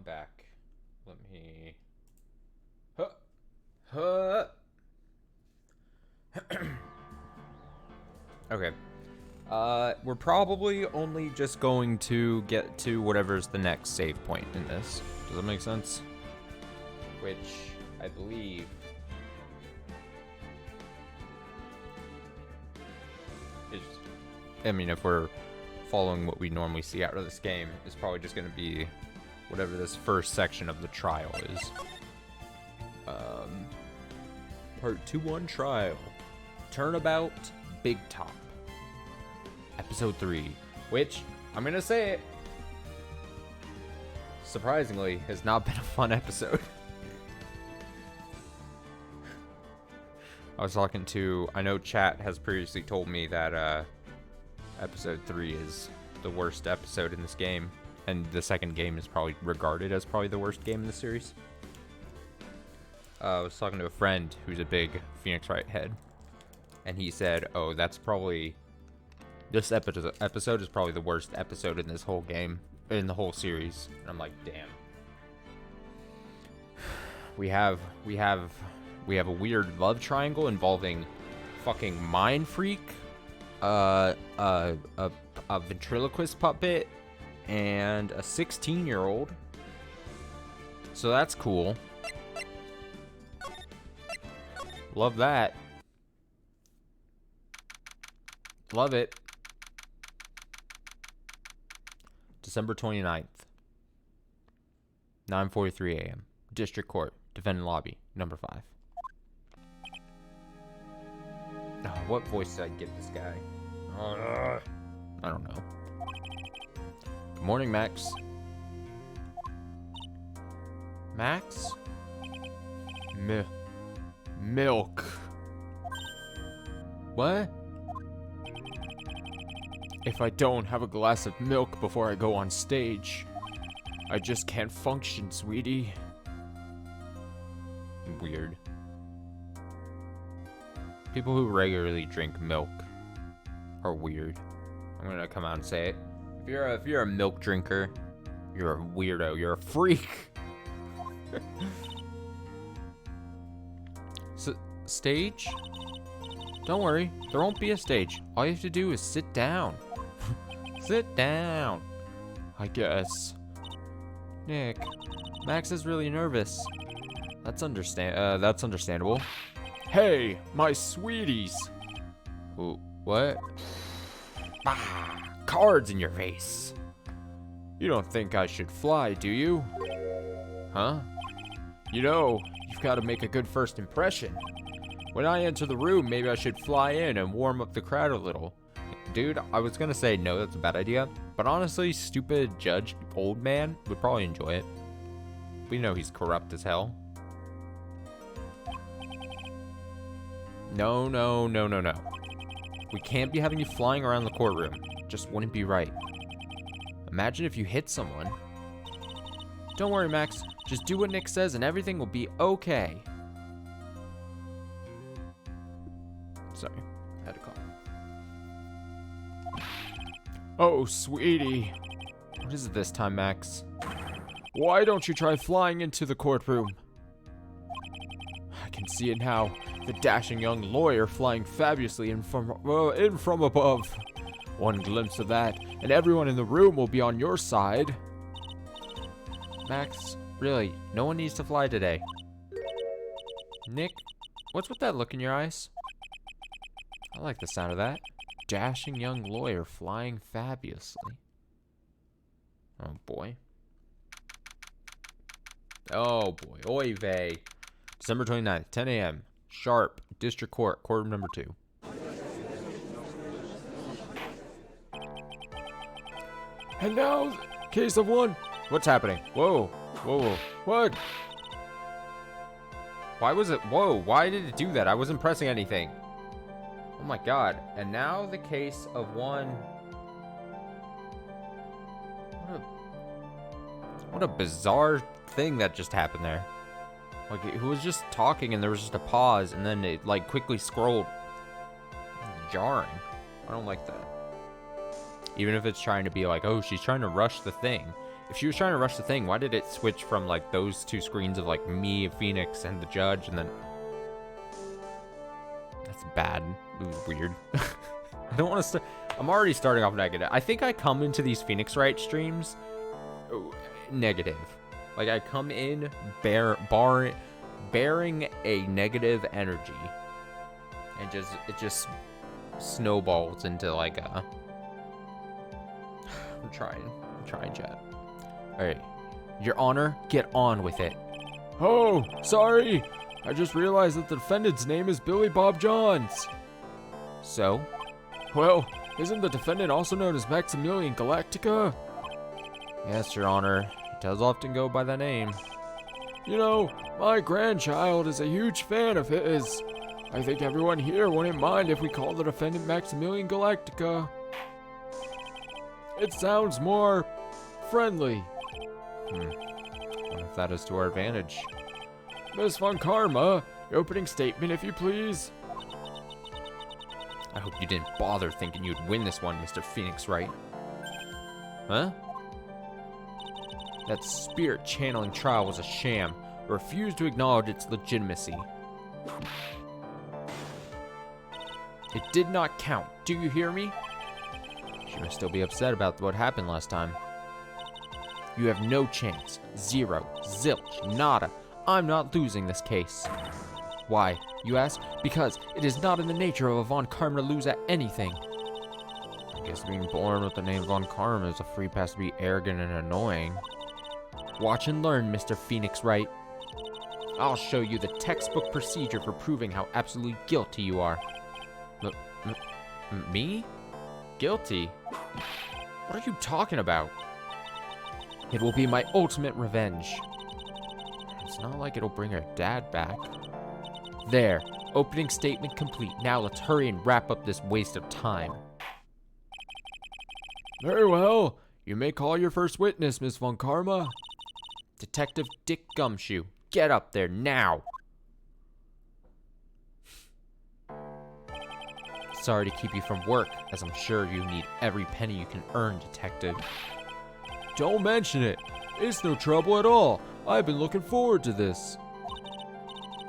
back. Let me... Huh. Huh. Okay. We're probably only just going to get to whatever's the next save point in this. Does that make sense? Which, I believe... is... I mean, if we're following what we normally see out of this game, is probably just going to be whatever this first section of the trial is. Part 2-1 Trial. Turnabout Big Top. Episode 3. Which, I'm going to say it, surprisingly, has not been a fun episode. I know chat has previously told me that episode 3 is the worst episode in this game, and the second game is probably regarded as probably the worst game in the series. I was talking to a friend who's a big Phoenix Wright head, and he said, oh, that's probably... this episode is probably the worst episode in this whole game, in the whole series. And I'm like, damn. We have a weird love triangle involving fucking Mind Freak, a ventriloquist puppet, and a 16-year-old. So that's cool. Love that. Love it. December 29th. 9:43 a.m. District Court. Defendant Lobby. Number 5. Oh, what voice did I give this guy? I don't know. Good morning, Max. Max? Milk. What? If I don't have a glass of milk before I go on stage, I just can't function, sweetie. Weird. People who regularly drink milk are weird. I'm gonna come out and say it. If you're a milk drinker, you're a weirdo. You're a freak. Stage? Don't worry, there won't be a stage. All you have to do is sit down. Sit down. I guess. Nick, Max is really nervous. That's understandable. Hey, my sweeties. Ooh, what? Bah, cards in your face. You don't think I should fly, do you? Huh? You know, you've got to make a good first impression. When I enter the room, maybe I should fly in and warm up the crowd a little. Dude, I was gonna say no, that's a bad idea. But honestly, stupid judge old man would probably enjoy it. We know he's corrupt as hell. No. We can't be having you flying around the courtroom. Just wouldn't be right. Imagine if you hit someone. Don't worry, Max. Just do what Nick says and everything will be okay. Sorry, I had to call. Oh, sweetie. What is it this time, Max? Why don't you try flying into the courtroom? I can see it now. The dashing young lawyer flying fabulously in from above. One glimpse of that, and everyone in the room will be on your side. Max, really, no one needs to fly today. Nick, what's with that look in your eyes? I like the sound of that. Dashing young lawyer flying fabulously. Oh boy. Oh boy. Oy vey. December 29th, 10 a.m. Sharp. District Court. Courtroom number 2. And now, case of 1. What's happening? Whoa. What? Why was it? Whoa. Why did it do that? I wasn't pressing anything. Oh my god. And now the case of 1. What a bizarre thing that just happened there. Like, it was just talking and there was just a pause and then it, like, quickly scrolled. Jarring. I don't like that. Even if it's trying to be like, oh, she's trying to rush the thing. If she was trying to rush the thing, why did it switch from, like, those two screens of, like, me, Phoenix, and the judge, and then... That's bad. It was weird. I don't want to I'm already starting off negative. I think I come into these Phoenix Wright streams negative. Like, I come in bearing a negative energy. And it just snowballs into, like, a... I'm trying, chat. Alright. Your Honor, get on with it. Oh, sorry. I just realized that the defendant's name is Billy Bob Johns. So? Well, isn't the defendant also known as Maximilian Galactica? Yes, Your Honor. He does often go by that name. You know, my grandchild is a huge fan of his. I think everyone here wouldn't mind if we call the defendant Maximilian Galactica. It sounds more friendly. What if that is to our advantage? Miss Von Karma, your opening statement, if you please. I hope you didn't bother thinking you'd win this one, Mr. Phoenix Wright. Huh? That spirit channeling trial was a sham. I refuse to acknowledge its legitimacy. It did not count. Do you hear me? She must still be upset about what happened last time. You have no chance. Zero. Zilch. Nada. I'm not losing this case. Why, you ask? Because it is not in the nature of a Von Karma to lose at anything. I guess being born with the name Von Karma is a free pass to be arrogant and annoying. Watch and learn, Mr. Phoenix Wright. I'll show you the textbook procedure for proving how absolutely guilty you are. Me? Guilty? What are you talking about? It will be my ultimate revenge. It's not like it'll bring her dad back. There. Opening statement complete. Now let's hurry and wrap up this waste of time. Very well. You may call your first witness, Miss Von Karma. Detective Dick Gumshoe. Get up there now. Sorry to keep you from work, as I'm sure you need every penny you can earn, Detective. Don't mention it. It's no trouble at all. I've been looking forward to this.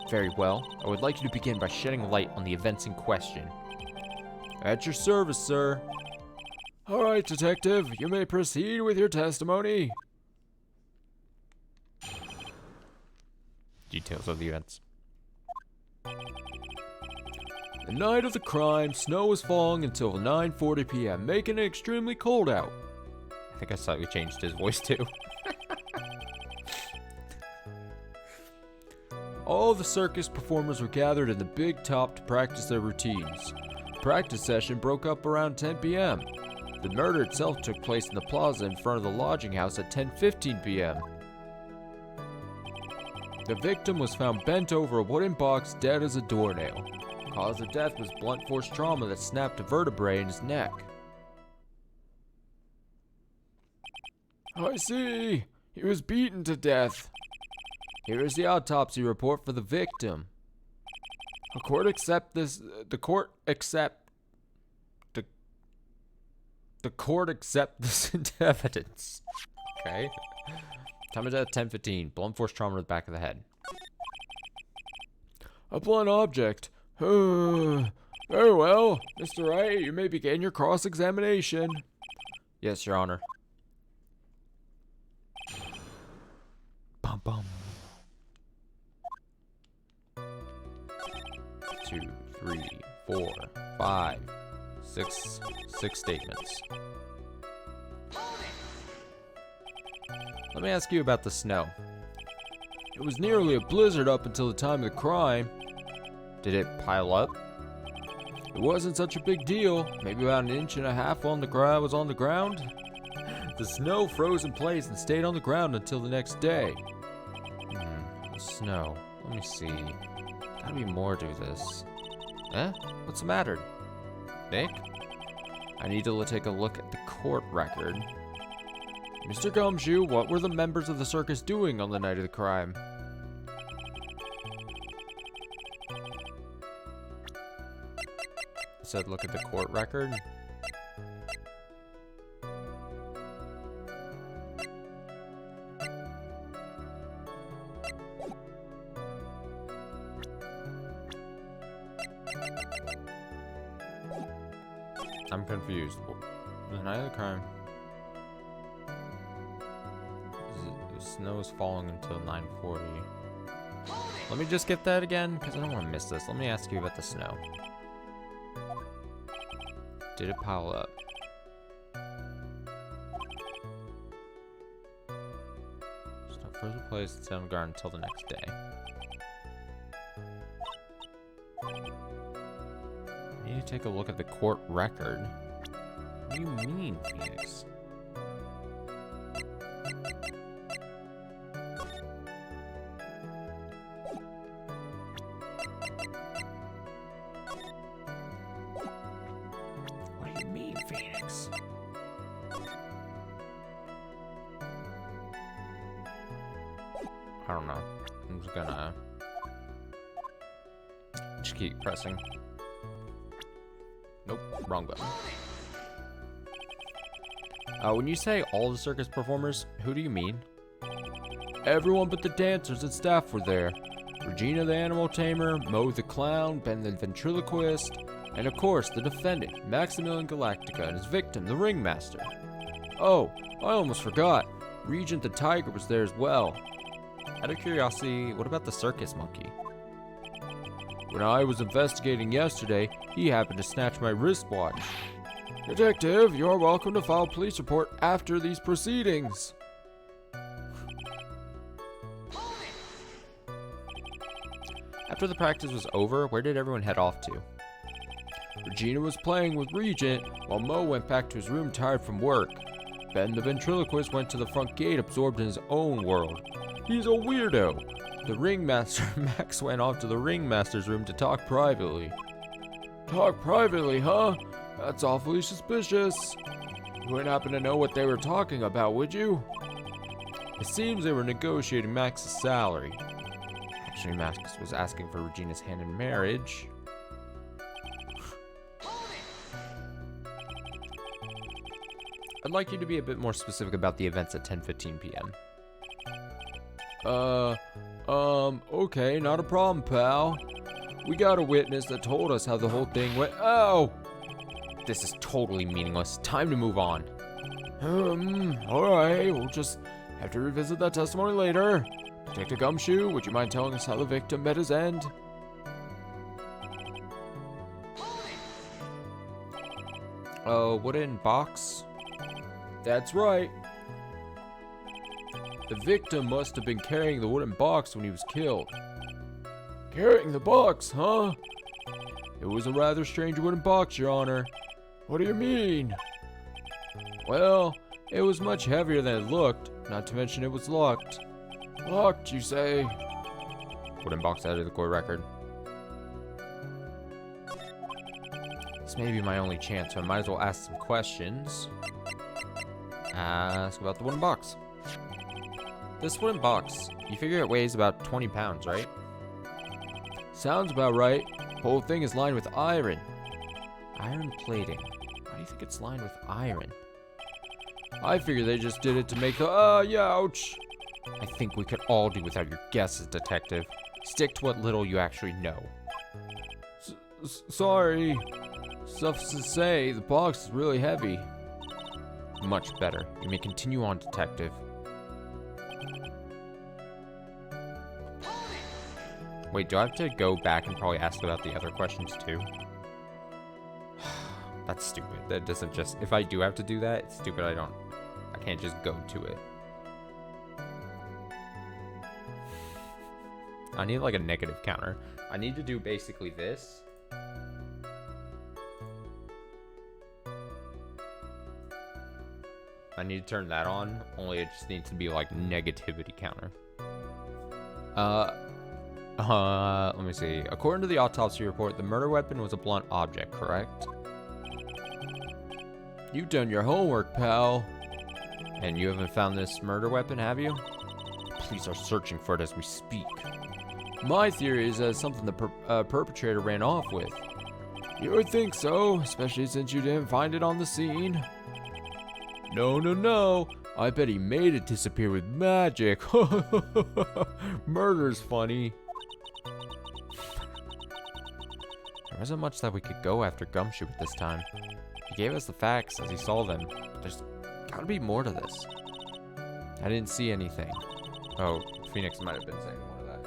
Very well. I would like you to begin by shedding light on the events in question. At your service, sir. All right, Detective. You may proceed with your testimony. Details of the events. The night of the crime, snow was falling until 9:40 p.m., making it extremely cold out. I think I slightly changed his voice too. All the circus performers were gathered in the big top to practice their routines. The practice session broke up around 10 p.m. The murder itself took place in the plaza in front of the lodging house at 10:15 p.m. The victim was found bent over a wooden box, dead as a doornail. Cause of death was blunt force trauma that snapped a vertebrae in his neck. I see. He was beaten to death. Here is the autopsy report for the victim. The court accept this into evidence. Okay. Time of death 10:15. Blunt force trauma to the back of the head. A blunt object. Very well. Mr. Wright, you may begin your cross-examination. Yes, Your Honor. Bum bum. 2, 3, 4, 5, 6 statements. Let me ask you about the snow. It was nearly a blizzard up until the time of the crime. Did it pile up? It wasn't such a big deal. Maybe about 1.5 inches on the ground was on the ground. The snow froze in place and stayed on the ground until the next day. The snow. Let me see. Gotta be more to this. Eh? What's the matter? Nick? I need to take a look at the court record. Mr. Gumshoe, what were the members of the circus doing on the night of the crime? I said look at the court record. I'm confused. The night of the crime. The snow is falling until 9:40. Let me just get that again, because I don't want to miss this. Let me ask you about the snow. Did it pile up? Stop further place in Sound Garden until the next day. I need to take a look at the court record. What do you mean, Phoenix? What do you mean, Phoenix? I don't know. I'm just gonna just keep pressing. Nope, wrong button. When you say all the circus performers, who do you mean? Everyone but the dancers and staff were there. Regina the animal tamer, Mo the clown, Ben the ventriloquist, and of course the defendant, Maximilian Galactica, and his victim, the ringmaster. Oh, I almost forgot. Regent the tiger was there as well. Out of curiosity, what about the circus monkey? When I was investigating yesterday, he happened to snatch my wristwatch. Detective, you're welcome to file a police report after these proceedings. After the practice was over, where did everyone head off to? Regina was playing with Regent, while Mo went back to his room tired from work. Ben the ventriloquist went to the front gate absorbed in his own world. He's a weirdo. The ringmaster, Max, went off to the ringmaster's room to talk privately. Talk privately, huh? That's awfully suspicious. You wouldn't happen to know what they were talking about, would you? It seems they were negotiating Max's salary. Actually, Max was asking for Regina's hand in marriage. I'd like you to be a bit more specific about the events at 10:15 p.m. Okay, not a problem, pal. We got a witness that told us how the whole thing went. Oh! This is totally meaningless. Time to move on. Alright, we'll just have to revisit that testimony later. Detective Gumshoe, would you mind telling us how the victim met his end? Wooden box? That's right. The victim must have been carrying the wooden box when he was killed. Carrying the box, huh? It was a rather strange wooden box, Your Honor. What do you mean? Well, it was much heavier than it looked, not to mention it was locked. Locked, you say? Wooden box out of the court record. This may be my only chance, so I might as well ask some questions. Ask about the wooden box. This wooden box, you figure it weighs about 20 pounds, right? Sounds about right. The whole thing is lined with iron. Iron plating. Why do you think it's lined with iron? I figure they just did it to make the, ouch. I think we could all do without your guesses, detective. Stick to what little you actually know. Sorry. Suffice to say, the box is really heavy. Much better. You may continue on, detective. Wait, do I have to go back and probably ask about the other questions too? That's stupid. That doesn't just... If I do have to do that, it's stupid. I can't just go to it. I need like a negative counter. I need to do basically this. I need to turn that on, only it just needs to be like negativity counter. Let me see. According to the autopsy report, the murder weapon was a blunt object, correct? You've done your homework, pal. And you haven't found this murder weapon, have you? Police are searching for it as we speak. My theory is that it's something the perpetrator ran off with. You would think so, especially since you didn't find it on the scene. No. I bet he made it disappear with magic. Murder's funny. There wasn't much that we could go after Gumshoe at this time. He gave us the facts as he saw them. There's gotta be more to this. I didn't see anything. Oh, Phoenix might have been saying one of that.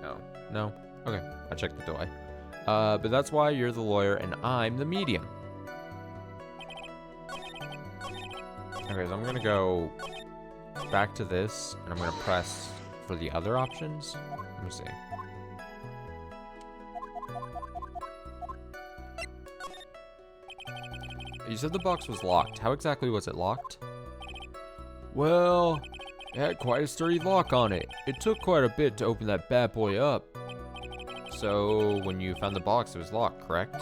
Oh, no. Okay, I checked the delay. But that's why you're the lawyer and I'm the medium. Okay, so I'm gonna go back to this, and I'm gonna press for the other options. Let me see. You said the box was locked. How exactly was it locked? Well, it had quite a sturdy lock on it. It took quite a bit to open that bad boy up. So, when you found the box, it was locked, correct?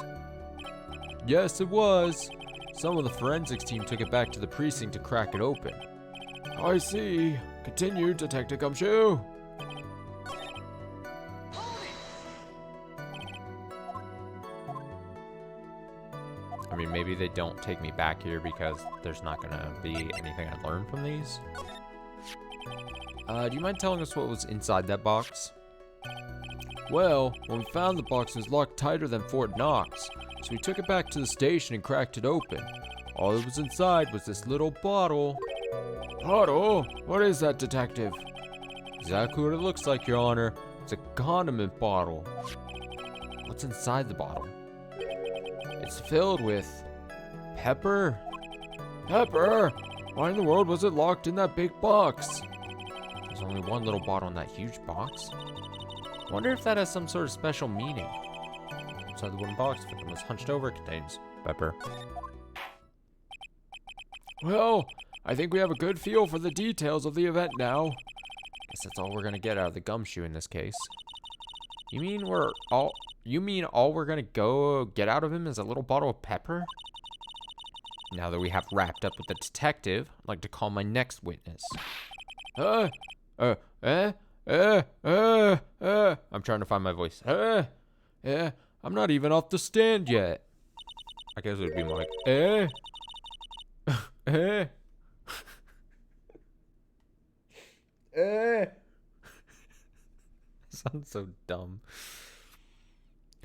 Yes, it was. Some of the forensics team took it back to the precinct to crack it open. I see. Continue, Detective Gumshoe. I mean, maybe they don't take me back here because there's not gonna be anything I learned from these. Do you mind telling us what was inside that box? Well, when we found the box, it was locked tighter than Fort Knox, so we took it back to the station and cracked it open. All that was inside was this little bottle. Bottle? What is that, Detective? Exactly what it looks like, Your Honor. It's a condiment bottle. What's inside the bottle? It's filled with pepper. Pepper? Why in the world was it locked in that big box? There's only one little bottle in that huge box. Wonder if that has some sort of special meaning. Inside the wooden box, the victim was hunched over, contains pepper. Well, I think we have a good feel for the details of the event now. Guess that's all we're gonna get out of the gumshoe in this case. You mean all we're gonna go get out of him is a little bottle of pepper? Now that we have wrapped up with the detective, I'd like to call my next witness. I'm trying to find my voice. Yeah, I'm not even off the stand yet. I guess it would be more like, Sounds so dumb.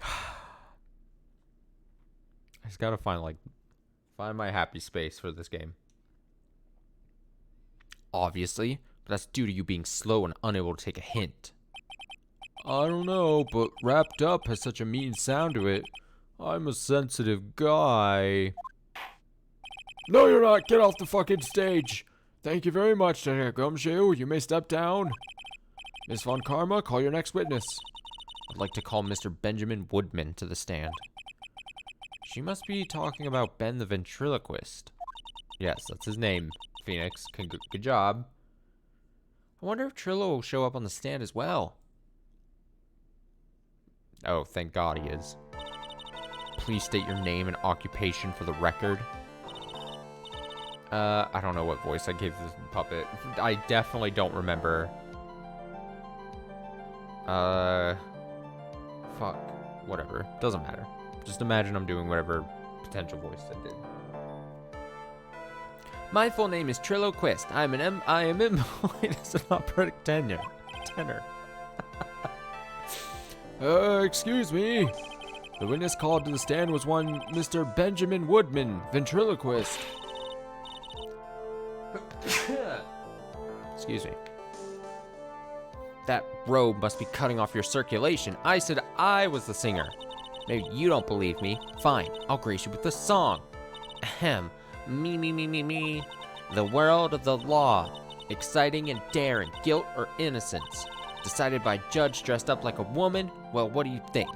I just gotta find my happy space for this game. Obviously, but that's due to you being slow and unable to take a hint. I don't know, but wrapped up has such a mean sound to it. I'm a sensitive guy. No, you're not. Get off the fucking stage. Thank you very much, Detective Gumshoe. You may step down. Miss Von Karma, call your next witness. I'd like to call Mr. Benjamin Woodman to the stand. She must be talking about Ben the ventriloquist. Yes, that's his name, Phoenix. Good job. I wonder if Trillo will show up on the stand as well. Oh, thank God he is. Please state your name and occupation for the record. I don't know what voice I gave this puppet. I definitely don't remember. Fuck. Whatever. Doesn't matter. Just imagine I'm doing whatever potential voice I did. My full name is Trillo Quist. I am employed as an operatic tenor. Excuse me. The witness called to the stand was one Mr. Benjamin Woodman, ventriloquist. Excuse me. That robe must be cutting off your circulation. I said I was the singer. Maybe you don't believe me. Fine, I'll grace you with the song. Ahem. Me. The world of the law. Exciting and daring. Guilt or innocence. Decided by judge dressed up like a woman. Well, what do you think?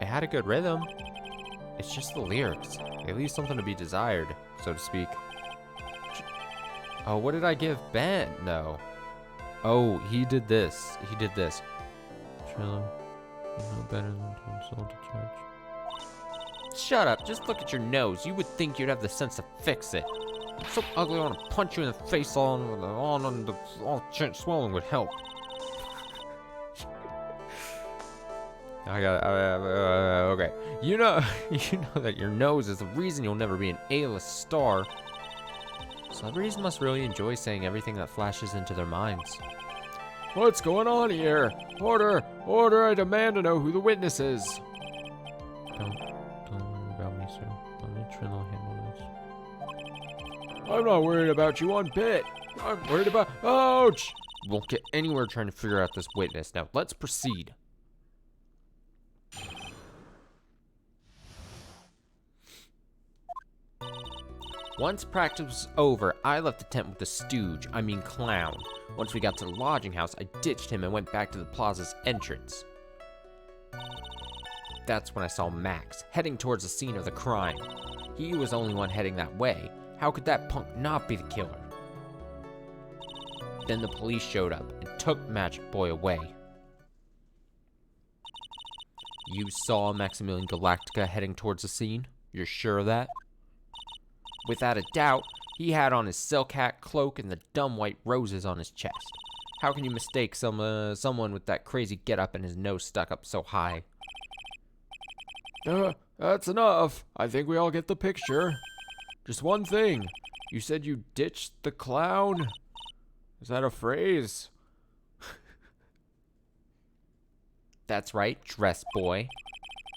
It had a good rhythm. It's just the lyrics. They leave something to be desired, so to speak. Oh, what did I give Ben? No. Oh, he did this. Trillo, you know better than to insult a judge. Shut up. Just look at your nose. You would think you'd have the sense to fix it. It's so ugly, I want to punch you in the face all swelling would help. Okay. You know that your nose is the reason you'll never be an A-list star. Celebrities must really enjoy saying everything that flashes into their minds. What's going on here? Order! Order! I demand to know who the witness is. Don't worry about me, sir. Let me Trilo handle this. I'm not worried about you one bit. I'm worried about... Ouch! Won't get anywhere trying to figure out this witness. Now, let's proceed. Once practice was over, I left the tent with the stooge, clown. Once we got to the lodging house, I ditched him and went back to the plaza's entrance. That's when I saw Max, heading towards the scene of the crime. He was the only one heading that way. How could that punk not be the killer? Then the police showed up and took Magic Boy away. You saw Maximilian Galactica heading towards the scene? You're sure of that? Without a doubt, he had on his silk hat, cloak, and the dumb white roses on his chest. How can you mistake someone with that crazy getup and his nose stuck up so high? That's enough. I think we all get the picture. Just one thing. You said you ditched the clown? Is that a phrase? That's right, dress boy.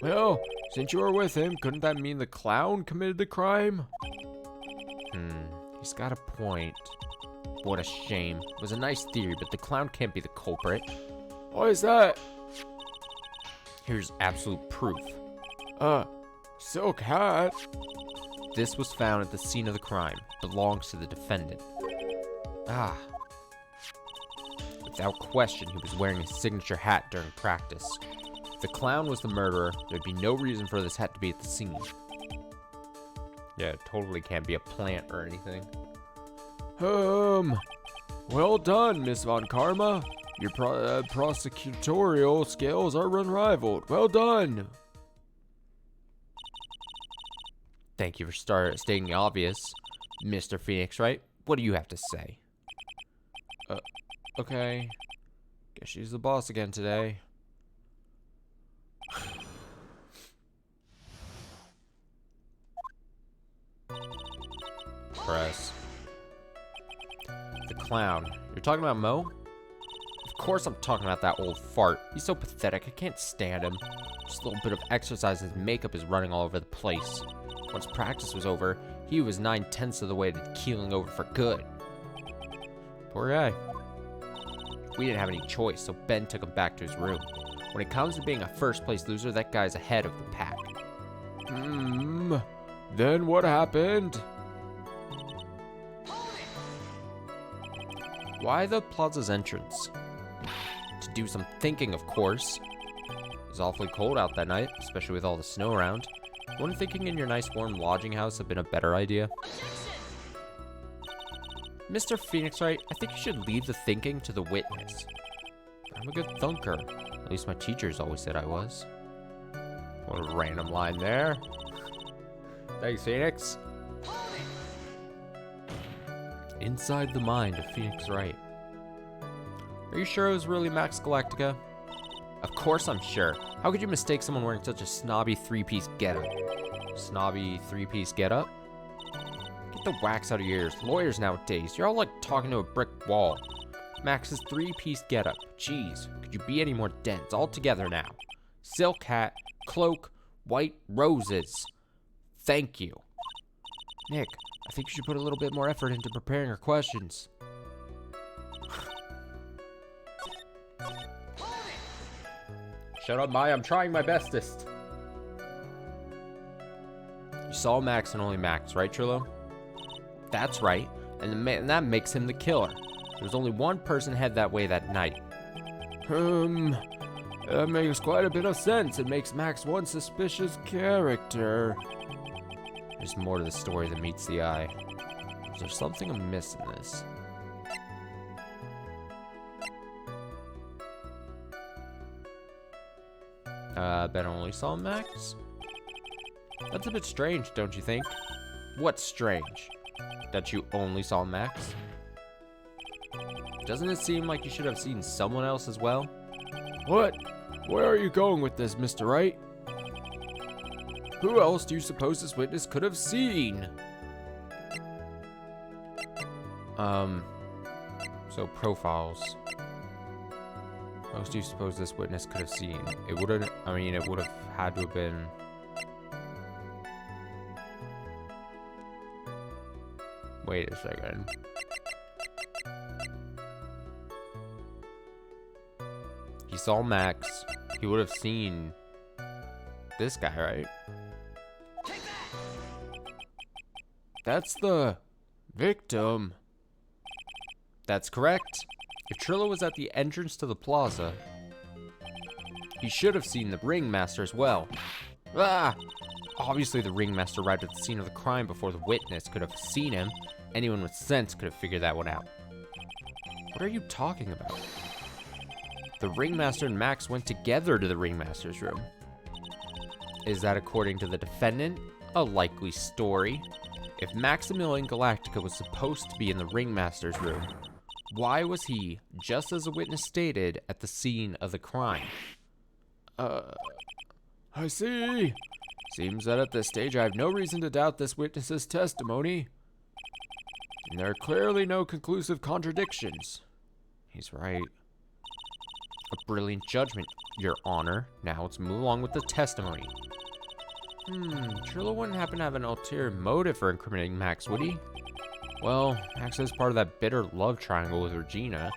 Well, since you were with him, couldn't that mean the clown committed the crime? He's got a point. What a shame. It was a nice theory, but the clown can't be the culprit. Why is that? Here's absolute proof. Silk hat? This was found at the scene of the crime. Belongs to the defendant. Without question, he was wearing his signature hat during practice. If the clown was the murderer, there'd be no reason for this hat to be at the scene. Yeah, it totally can't be a plant or anything. Well done, Miss Von Karma. Your prosecutorial skills are unrivaled. Well done. Thank you for stating the obvious, Mr. Phoenix Wright. What do you have to say? Okay. Guess she's the boss again today. Press. The clown. You're talking about Mo? Of course I'm talking about that old fart. He's so pathetic, I can't stand him. Just a little bit of exercise and his makeup is running all over the place. Once practice was over, he was 9/10 of the way to keeling over for good. Poor guy. We didn't have any choice, so Ben took him back to his room. When it comes to being a first place loser, that guy's ahead of the pack. Then what happened? Why the plaza's entrance? To do some thinking, of course. It was awfully cold out that night, especially with all the snow around. Wouldn't thinking in your nice warm lodging house have been a better idea? Mr. Phoenix Wright, I think you should leave the thinking to the witness. I'm a good thunker. At least my teachers always said I was. What a random line there. Thanks, Phoenix. Inside the mind of Phoenix Wright. Are you sure it was really Max Galactica? Of course I'm sure. How could you mistake someone wearing such a snobby three-piece getup? Snobby three-piece getup? Get the wax out of your ears. Lawyers nowadays, you're all like talking to a brick wall. Max's three-piece getup. Jeez, could you be any more dense? All together now. Silk hat, cloak, white roses. Thank you. Nick, I think you should put a little bit more effort into preparing your questions. Shut up, Mai. I'm trying my bestest. You saw Max and only Max, right, Trillo? That's right. And that makes him the killer. There was only one person head that way that night. That makes quite a bit of sense. It makes Max one suspicious character. There's more to the story than meets the eye. Is there something amiss in this? Ben only saw Max? That's a bit strange, don't you think? What's strange? That you only saw Max? Doesn't it seem like you should have seen someone else as well? What? Where are you going with this, Mr. Wright? Who else do you suppose this witness could have seen? So profiles. What else do you suppose this witness could have seen? It wouldn't, I mean, it would have had to have been... Wait a second. He saw Max. He would have seen this guy, right? That's the victim. That's correct. If Trillo was at the entrance to the plaza, he should have seen the ringmaster as well. Ah! Obviously, the ringmaster arrived at the scene of the crime before the witness could have seen him. Anyone with sense could have figured that one out. What are you talking about? The ringmaster and Max went together to the ringmaster's room. Is that according to the defendant? A likely story. If Maximilian Galactica was supposed to be in the ringmaster's room, why was he, just as the witness stated, at the scene of the crime? I see. Seems that at this stage I have no reason to doubt this witness's testimony. And there are clearly no conclusive contradictions. He's right. A brilliant judgment, Your Honor. Now let's move along with the testimony. Trillo wouldn't happen to have an ulterior motive for incriminating Max, would he? Well, Max is part of that bitter love triangle with Regina,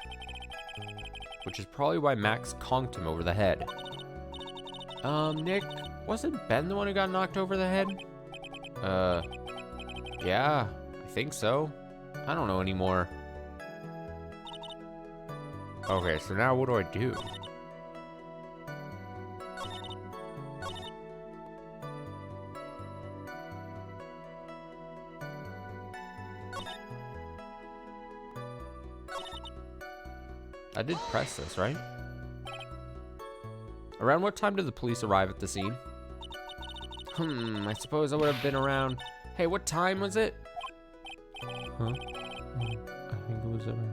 which is probably why Max conked him over the head. Nick, wasn't Ben the one who got knocked over the head? Yeah, I think so. I don't know anymore. Okay, so now what do I do? I did press this, right? Around what time did the police arrive at the scene? I suppose I would have been around... Hey, what time was it? Huh? I think it was around...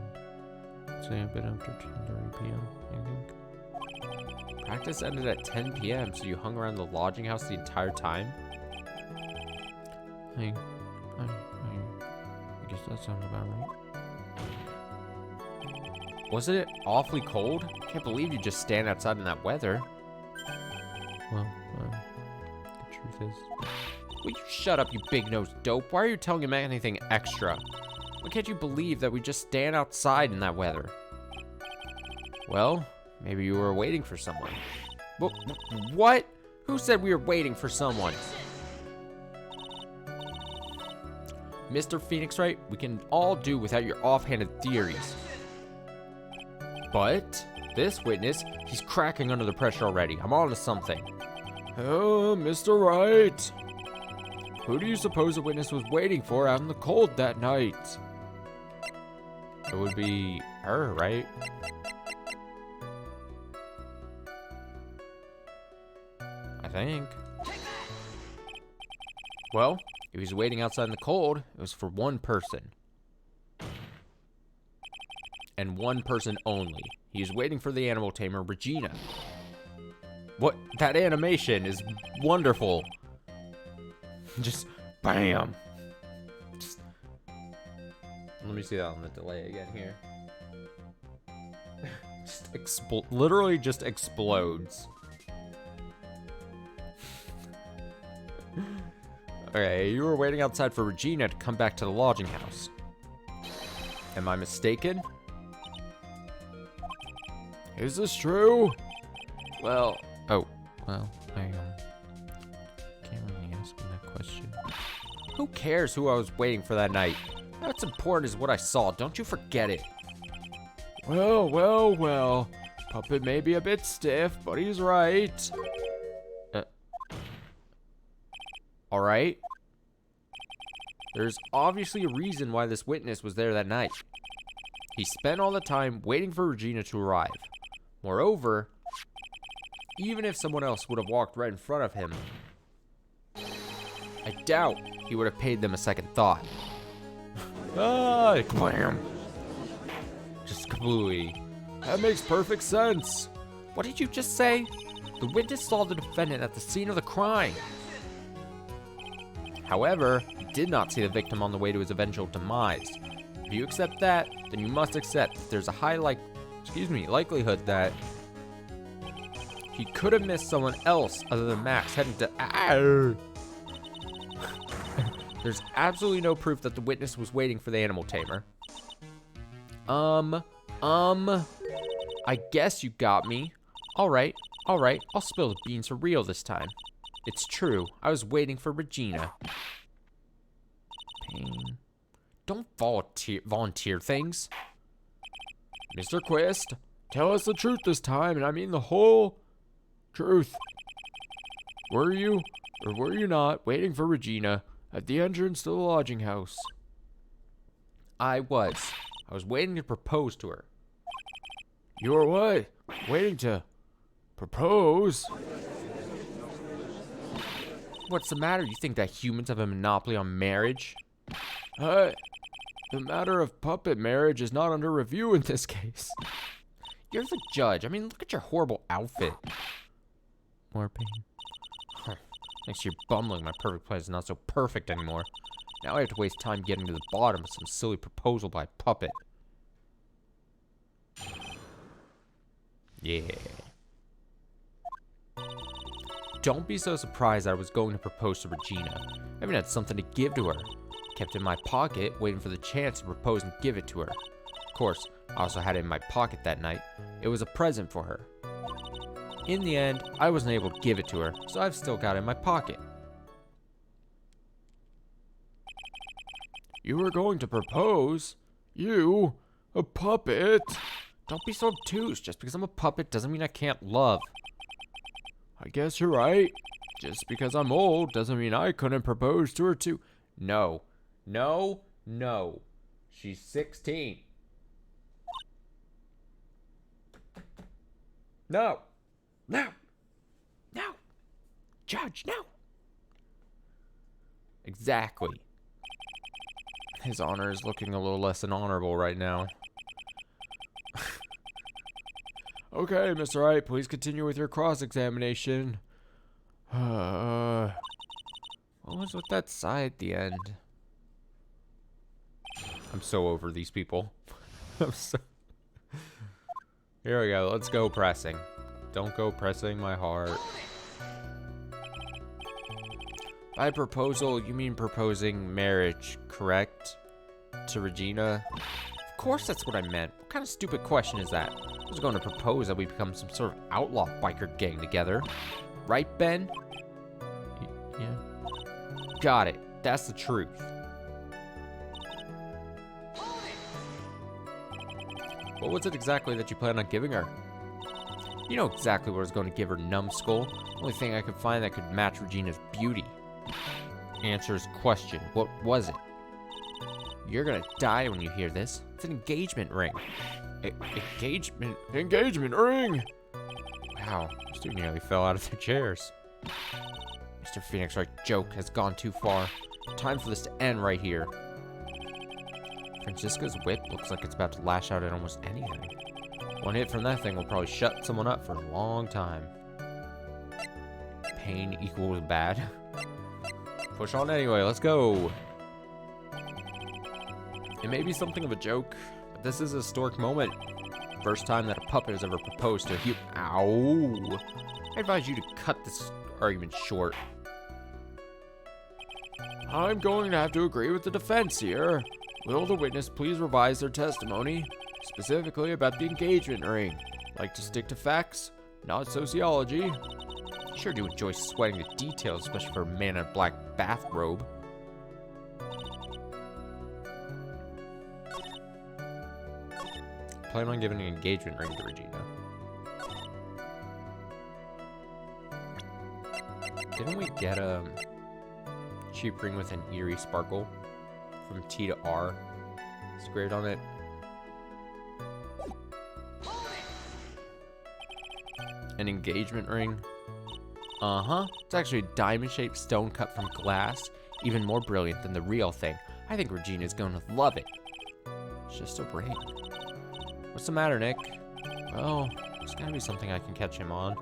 say a bit after 10:30 p.m., I think. Practice ended at 10 p.m., so you hung around the lodging house the entire time? I guess that sounds about right. Wasn't it awfully cold? Can't believe you just stand outside in that weather. Well, the truth is... Will you shut up, you big-nosed dope? Why are you telling him anything extra? Why can't you believe that we just stand outside in that weather? Well, maybe you were waiting for someone. What? Who said we were waiting for someone? Mr. Phoenix Wright, we can all do without your offhanded theories. But this witness, he's cracking under the pressure already. I'm on to something. Oh, Mr. Wright. Who do you suppose the witness was waiting for out in the cold that night? It would be her, right? I think. Well, if he's waiting outside in the cold, it was for one person. And one person only. He is waiting for the animal tamer, Regina. What? That animation is wonderful. Just bam. Just, let me see that on the delay again here. Just literally just explodes. Okay, you were waiting outside for Regina to come back to the lodging house. Am I mistaken? Is this true? Well, I can't really ask him that question. Who cares who I was waiting for that night? What's important is what I saw. Don't you forget it. Well. Puppet may be a bit stiff, but he's right. All right. There's obviously a reason why this witness was there that night. He spent all the time waiting for Regina to arrive. Moreover, even if someone else would have walked right in front of him, I doubt he would have paid them a second thought. Blam. Just kablooey. That makes perfect sense. What did you just say? The witness saw the defendant at the scene of the crime. However, he did not see the victim on the way to his eventual demise. If you accept that, then you must accept that there's a high likelihood that He could have missed someone else other than Max heading to. Ow! There's absolutely no proof that the witness was waiting for the animal tamer. I guess you got me. All right. I'll spill the beans for real this time. It's true. I was waiting for Regina. Pain. Don't volunteer things. Mr. Quist, tell us the truth this time, and I mean the whole truth. Were you, or were you not, waiting for Regina at the entrance to the lodging house? I was waiting to propose to her. You were what? Waiting to propose? What's the matter? You think that humans have a monopoly on marriage? The matter of puppet marriage is not under review in this case. You're the judge. I mean, look at your horrible outfit. More pain. Huh. Next to your bumbling, my perfect plan is not so perfect anymore. Now I have to waste time getting to the bottom of some silly proposal by a puppet. Yeah. Don't be so surprised that I was going to propose to Regina. I even had something to give to her. Kept it in my pocket, waiting for the chance to propose and give it to her. Of course, I also had it in my pocket that night. It was a present for her. In the end, I wasn't able to give it to her, so I've still got it in my pocket. You were going to propose? You? A puppet? Don't be so obtuse. Just because I'm a puppet doesn't mean I can't love. I guess you're right. Just because I'm old doesn't mean I couldn't propose to her too. No. She's 16. No. Judge, no. Exactly. His honor is looking a little less than honorable right now. Okay, Mr. Wright, please continue with your cross-examination. What was with that sigh at the end? I'm so over these people. Here we go. Let's go pressing. Don't go pressing my heart. By proposal, you mean proposing marriage, correct? To Regina? Of course that's what I meant. What kind of stupid question is that? I was going to propose that we become some sort of outlaw biker gang together. Right, Ben? Yeah. Got it. That's the truth. What was it exactly that you planned on giving her? You know exactly what I was going to give her, numbskull. The only thing I could find that could match Regina's beauty. Answers question. What was it? You're gonna die when you hear this. It's an engagement ring. Engagement ring! Wow, these two nearly fell out of their chairs. Mr. Phoenix Wright joke has gone too far. Time for this to end right here. Francisca's whip looks like it's about to lash out at almost anything. One hit from that thing will probably shut someone up for a long time. Pain equals bad. Push on anyway, let's go. It may be something of a joke, but this is a historic moment. First time that a puppet has ever proposed to a human. Ow! I advise you to cut this argument short. I'm going to have to agree with the defense here. Will the witness please revise their testimony, specifically about the engagement ring? Like to stick to facts, not sociology. Sure do enjoy sweating the details, especially for a man in a black bathrobe. Plan on giving an engagement ring to Regina. Didn't we get a cheap ring with an eerie sparkle from T to R squared on it? An engagement ring? It's actually a diamond-shaped stone cut from glass, even more brilliant than the real thing. I think Regina's going to love it. It's just a ring. What's the matter, Nick? Well, there's gotta be something I can catch him on.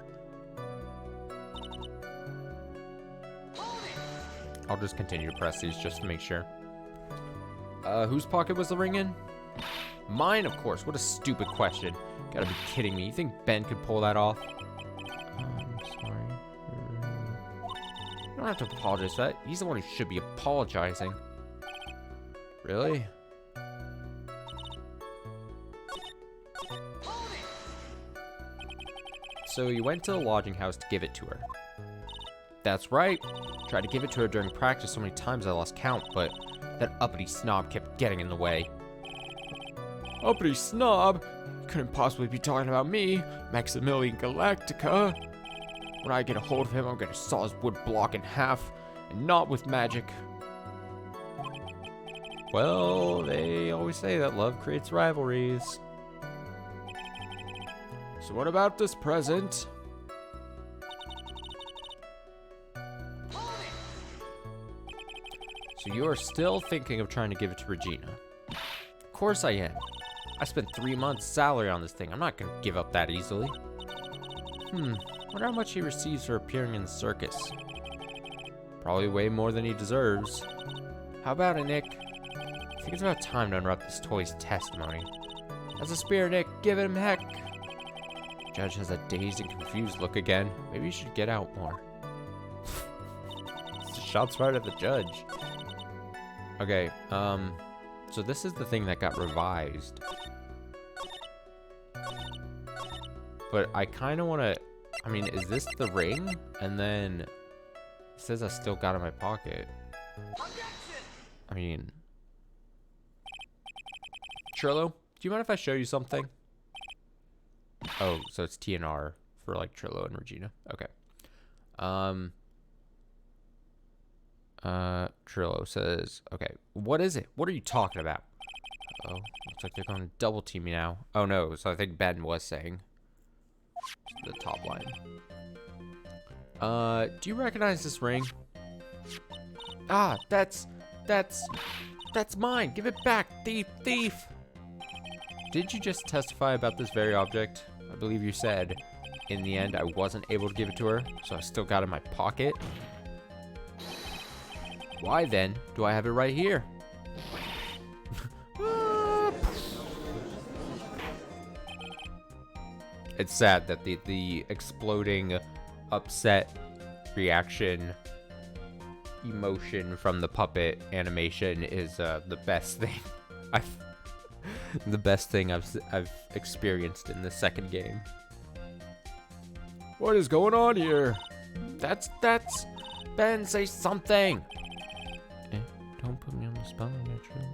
I'll just continue to press these just to make sure. Whose pocket was the ring in? Mine, of course. What a stupid question. Gotta be kidding me. You think Ben could pull that off? don't have to apologize for that. He's the one who should be apologizing. Really? So you went to the lodging house to give it to her. That's right. Tried to give it to her during practice so many times I lost count, but that uppity snob kept getting in the way. Uppity snob? You couldn't possibly be talking about me, Maximilian Galactica. When I get a hold of him, I'm gonna saw his wood block in half, and not with magic. Well, they always say that love creates rivalries. So what about this present? So you are still thinking of trying to give it to Regina? Of course I am. I spent 3 months' salary on this thing. I'm not gonna give up that easily. Wonder how much he receives for appearing in the circus. Probably way more than he deserves. How about it, Nick? I think it's about time to interrupt this toy's testimony. As a spear, Nick, give him heck. Judge has a dazed and confused look again. Maybe you should get out more. Shots fired at the judge. Okay, so this is the thing that got revised. But I kind of want to, I mean, is this the ring? And then it says I still got it in my pocket. I mean, Trillo, do you mind if I show you something? Oh, so it's T and R for like Trillo and Regina. Okay. Trillo says, okay, what is it? What are you talking about? Oh, looks like they're going to double team me now. Oh no, so I think Ben was saying the top line. Do you recognize this ring? Ah, that's mine. Give it back, thief. Did you just testify about this very object? I believe you said, in the end, I wasn't able to give it to her, so I still got it in my pocket. Why then do I have it right here? It's sad that the exploding, upset reaction, emotion from the puppet animation is the best thing I've experienced in the second game. What is going on here? That's Ben, say something. Don't put me on the spot, naturally.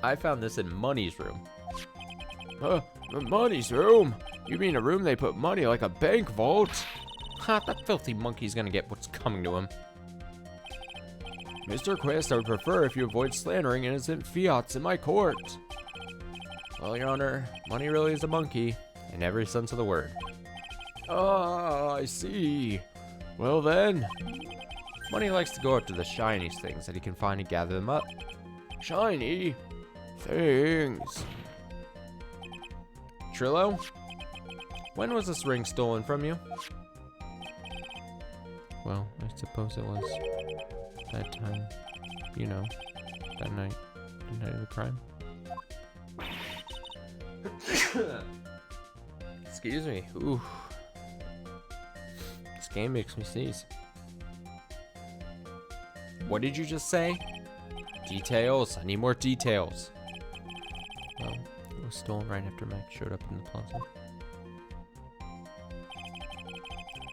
I found this in Money's room. Money's room? You mean a room they put money like a bank vault? Ha, that filthy monkey's gonna get what's coming to him. Mr. Quest, I would prefer if you avoid slandering innocent fiats in my court. Well, Your Honor, Money really is a monkey, in every sense of the word. Ah, I see. Well then. Money likes to go up to the shiniest things that he can find and gather them up. Shiny things. Trillo, when was this ring stolen from you? Well, I suppose it was that time, you know, that night, the night of the crime. Excuse me. Ooh. This game makes me sneeze. What did you just say? Details. I need more details. Well, it was stolen right after Max showed up in the plaza.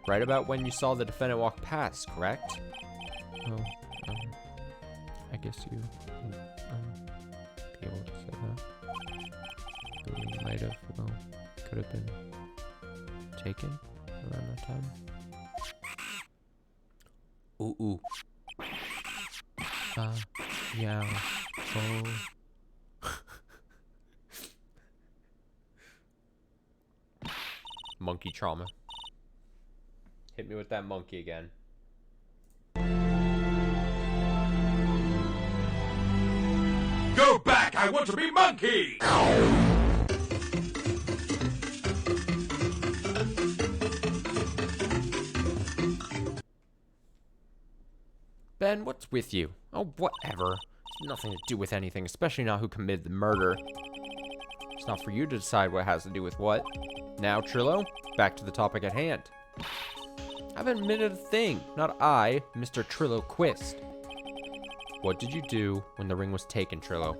Right about when you saw the defendant walk past, correct? Oh, I guess you be able to say that. You might have, well, could have been taken around that time. Ooh. Yeah. Oh. Monkey trauma. Hit me with that monkey again. Go back! I want to be monkey! Ben, what's with you? Oh, whatever. It's nothing to do with anything, especially not who committed the murder. It's not for you to decide what has to do with what. Now, Trillo, back to the topic at hand. I haven't admitted a thing. Not I, Mr. Trilloquist. What did you do when the ring was taken, Trillo?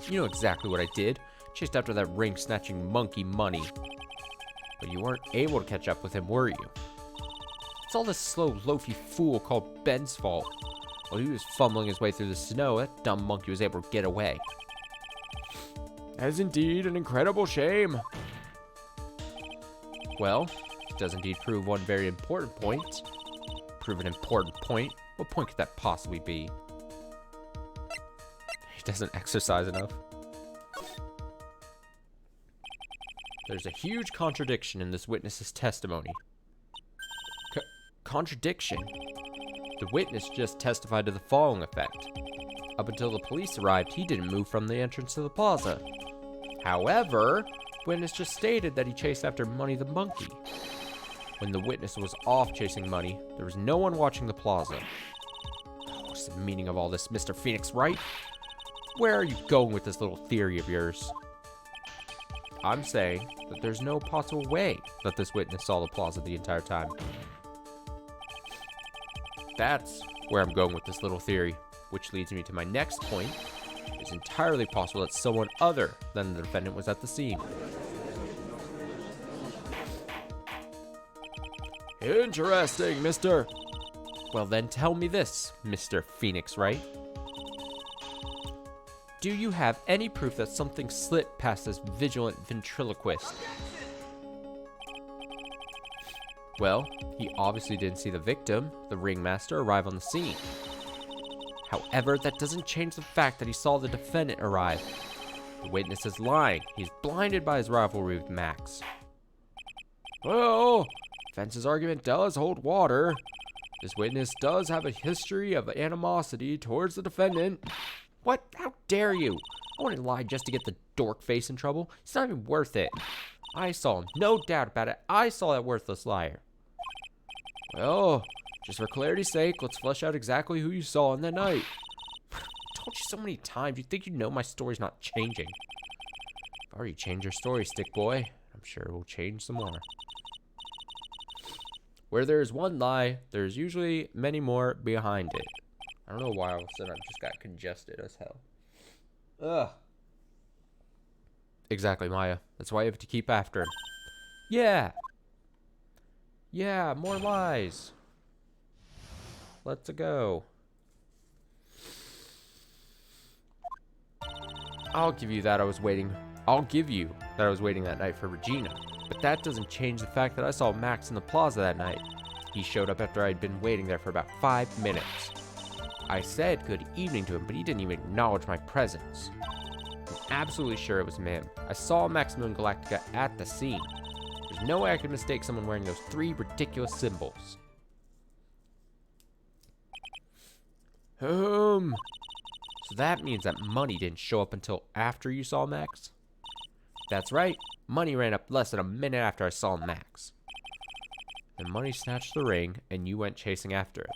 You know exactly what I did. Chased after that ring-snatching monkey Money. But you weren't able to catch up with him, were you? It's all this slow, loafy fool called Ben's fault. While he was fumbling his way through the snow, that dumb monkey was able to get away. That is indeed an incredible shame. Well, it does indeed prove one very important point. Prove an important point? What point could that possibly be? He doesn't exercise enough. There's a huge contradiction in this witness's testimony. Contradiction? The witness just testified to the following effect. Up until the police arrived, he didn't move from the entrance to the plaza. However, the witness just stated that he chased after Money the monkey. When the witness was off chasing Money, there was no one watching the plaza. What's the meaning of all this, Mr. Phoenix Wright? Where are you going with this little theory of yours? I'm saying that there's no possible way that this witness saw the plaza the entire time. That's where I'm going with this little theory, which leads me to my next point. It's entirely possible that someone other than the defendant was at the scene. Interesting, mister. Well then tell me this, Mr. Phoenix Wright. Do you have any proof that something slipped past this vigilant ventriloquist? Well, he obviously didn't see the victim, the ringmaster, arrive on the scene. However, that doesn't change the fact that he saw the defendant arrive. The witness is lying. He's blinded by his rivalry with Max. Well, defense's argument does hold water. This witness does have a history of animosity towards the defendant. What? How dare you? I wouldn't lie just to get the dork face in trouble. It's not even worth it. I saw him, no doubt about it. I saw that worthless liar. Well, just for clarity's sake, let's flesh out exactly who you saw on that night. I told you so many times. You think you know my story's not changing. I've already changed your story, stick boy. I'm sure it will change some more. Where there is one lie, there's usually many more behind it. I don't know why all of a sudden I just got congested as hell. Ugh. Exactly, Maya. That's why you have to keep after him. Yeah. Yeah, more lies. Let's go. I'll give you that I was waiting that night for Regina. But that doesn't change the fact that I saw Max in the plaza that night. He showed up after I'd been waiting there for about 5 minutes. I said good evening to him, but he didn't even acknowledge my presence. I'm absolutely sure it was him. I saw Maximilian Galactica at the scene. There's no way I could mistake someone wearing those 3 ridiculous symbols. So that means that Money didn't show up until after you saw Max? That's right. Money ran up less than a minute after I saw Max. Then Money snatched the ring, and you went chasing after it.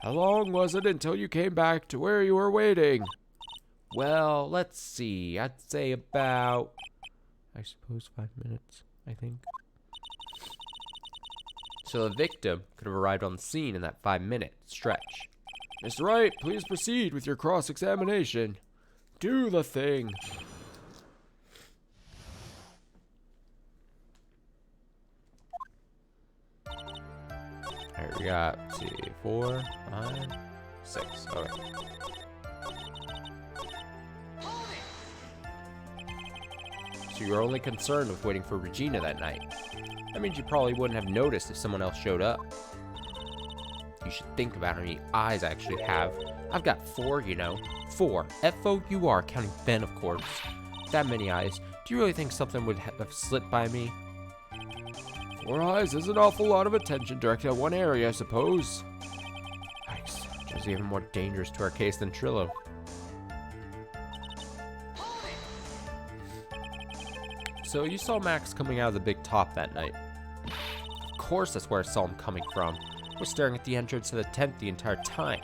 How long was it until you came back to where you were waiting? Well, let's see. I'd say about, I suppose, 5 minutes, I think. So the victim could have arrived on the scene in that 5-minute stretch. Mr. Wright, please proceed with your cross-examination. Do the thing. Alright, we got, let's see, 4, 5, 6. Okay. So you were only concerned with waiting for Regina that night. That means you probably wouldn't have noticed if someone else showed up. You should think about how many eyes I actually have. I've got 4, you know. 4. F-O-U-R, counting Ben, of course. That many eyes. Do you really think something would have slipped by me? 4 eyes is an awful lot of attention directed at one area, I suppose. Yikes. Which is even more dangerous to our case than Trillo. So you saw Max coming out of the big top that night. Of course that's where I saw him coming from. I was staring at the entrance to the tent the entire time.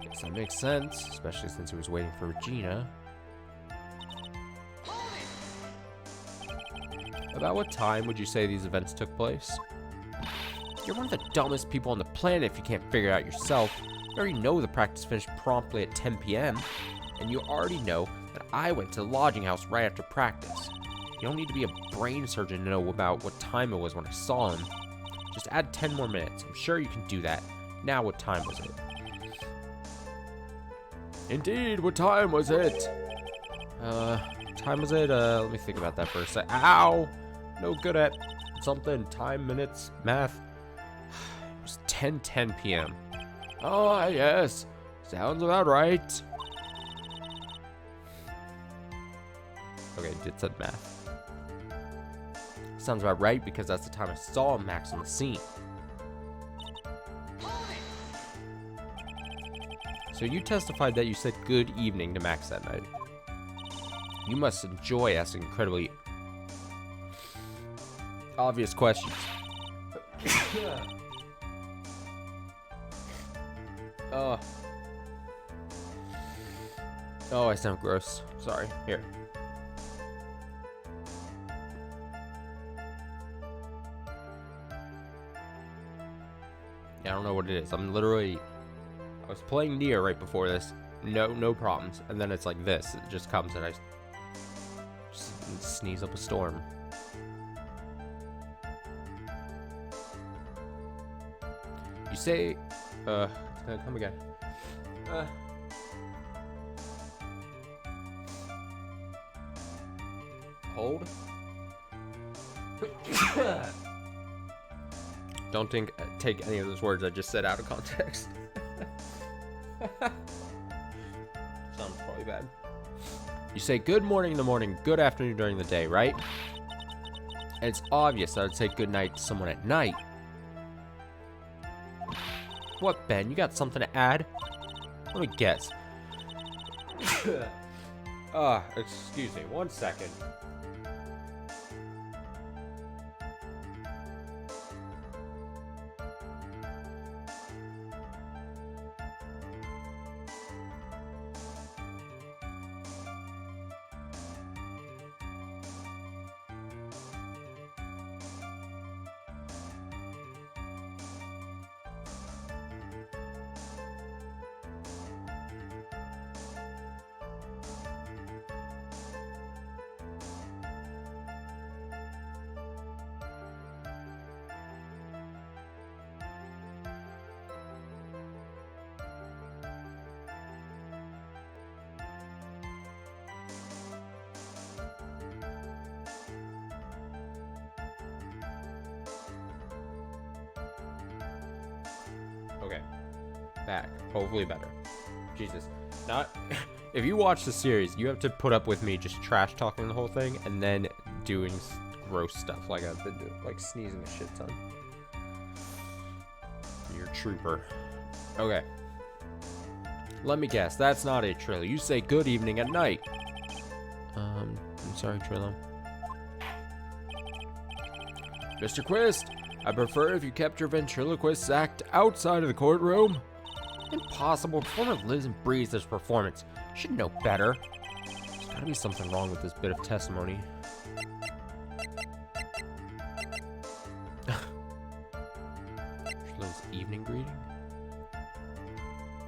Guess that makes sense, especially since he was waiting for Regina. About what time would you say these events took place? You're one of the dumbest people on the planet if you can't figure it out yourself. You already know the practice finished promptly at 10 p.m. And you already know that I went to the lodging house right after practice. You don't need to be a brain surgeon to know about what time it was when I saw him. Just add 10 more minutes. I'm sure you can do that. Now, what time was it? Indeed, what time was it? Time was it? Let me think about that for a sec. Ow! No good at something. Time, minutes, math. It was 10:10 p.m. Ah, yes. Sounds about right. Okay, it said math. Sounds about right because that's the time I saw Max on the scene. So you testified that you said good evening to Max that night. You must enjoy asking incredibly obvious questions. Oh, I sound gross. Sorry. Here. Yeah, I don't know what it is. I was playing Nier right before this. No problems. And then it's like this. It just comes and I just sneeze up a storm. You say, it's gonna come again. Hold. Don't take any of those words I just said out of context. Sounds probably bad. You say good morning in the morning, good afternoon during the day, right? And it's obvious that I'd say good night to someone at night. What, Ben? You got something to add? Let me guess. Excuse me, 1 second. Okay. Back. Hopefully better. Jesus. Not... If you watch the series, you have to put up with me just trash talking the whole thing and then doing gross stuff like I've been doing. Like sneezing a shit ton. You're a trooper. Okay. Let me guess. That's not it, Trillo. You say good evening at night. I'm sorry, Trillo. Mr. Quist, I prefer if you kept your ventriloquist act outside of the courtroom. Impossible. Performer lives and breathes this performance. You should know better. There's gotta be something wrong with this bit of testimony. Trillo's evening greeting?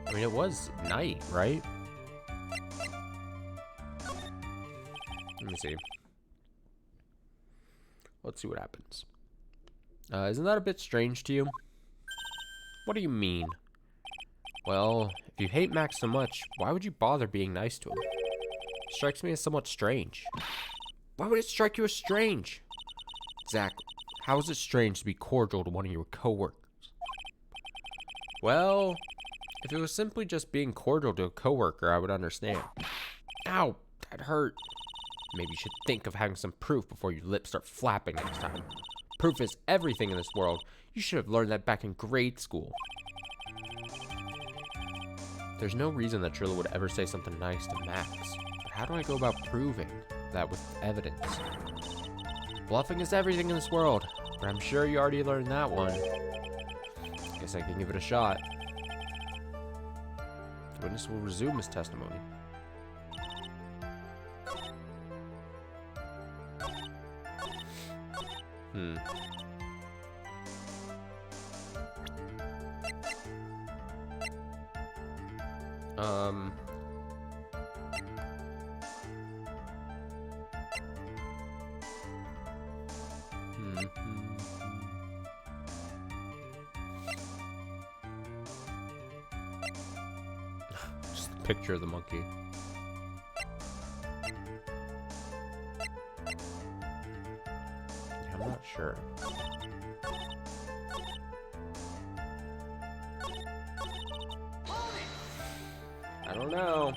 I mean, it was night, right? Let me see. Let's see what happens. Isn't that a bit strange to you? What do you mean? Well, if you hate Max so much, why would you bother being nice to him? It strikes me as somewhat strange. Why would it strike you as strange? Zach, how is it strange to be cordial to one of your coworkers? Well, if it was simply just being cordial to a coworker, I would understand. Ow, that hurt. Maybe you should think of having some proof before your lips start flapping next time. Proof is everything in this world. You should have learned that back in grade school. There's no reason that Trillo would ever say something nice to Max. But how do I go about proving that with evidence? Bluffing is everything in this world, but I'm sure you already learned that one. Guess I can give it a shot. The witness will resume his testimony. Um. Just a picture of the monkey. Yeah, I'm not sure. I don't know.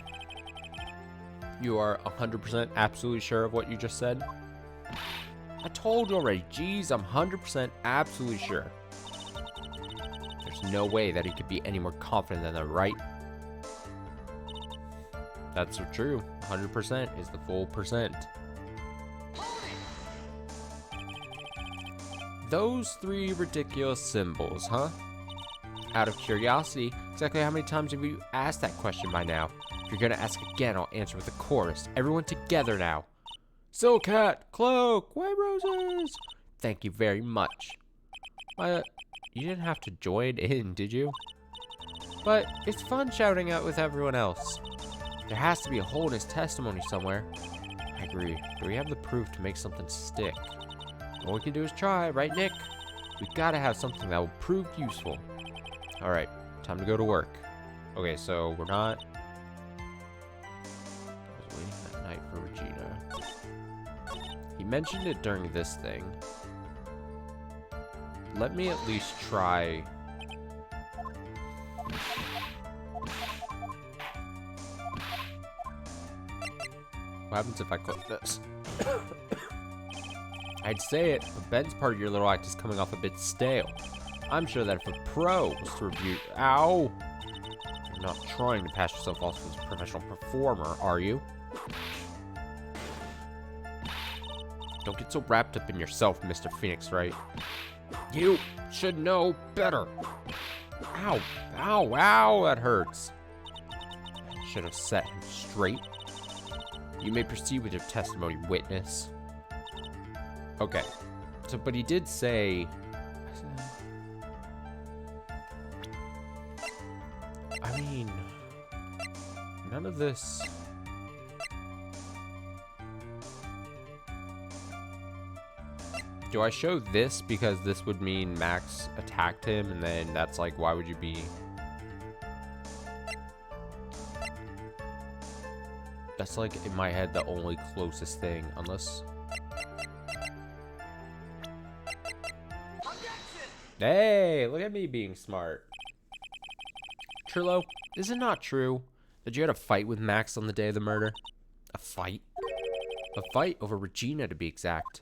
You are 100% absolutely sure of what you just said? I told you already. Jeez, I'm 100% absolutely sure. There's no way that he could be any more confident than that, right? That's so true. 100% is the full percent. Those three ridiculous symbols, huh? Out of curiosity, exactly how many times have you asked that question by now? If you're gonna ask again, I'll answer with a chorus. Everyone together now. Silk hat, cloak, white roses. Thank you very much. You didn't have to join in, did you? But it's fun shouting out with everyone else. There has to be a hole in his testimony somewhere. I agree, but we have the proof to make something stick. All we can do is try, right, Nick? We gotta have something that will prove useful. Alright, time to go to work. Okay, so we're not... I was waiting that night for Regina. He mentioned it during this thing. Let me at least try... What happens if I click this? I'd say it, but Ben's part of your little act is coming off a bit stale. I'm sure that if a pro was to review... Ow! You're not trying to pass yourself off as a professional performer, are you? Don't get so wrapped up in yourself, Mr. Phoenix Wright. You should know better. Ow! Ow! Ow! That hurts. Should have set him straight. You may proceed with your testimony, witness. Okay. So, but he did say... I mean... None of this... Do I show this because this would mean Max attacked him, and then that's like, why would you be... That's like, in my head, the only closest thing, unless... Hey, look at me being smart. Trillo, is it not true that you had a fight with Max on the day of the murder? A fight? A fight over Regina, to be exact.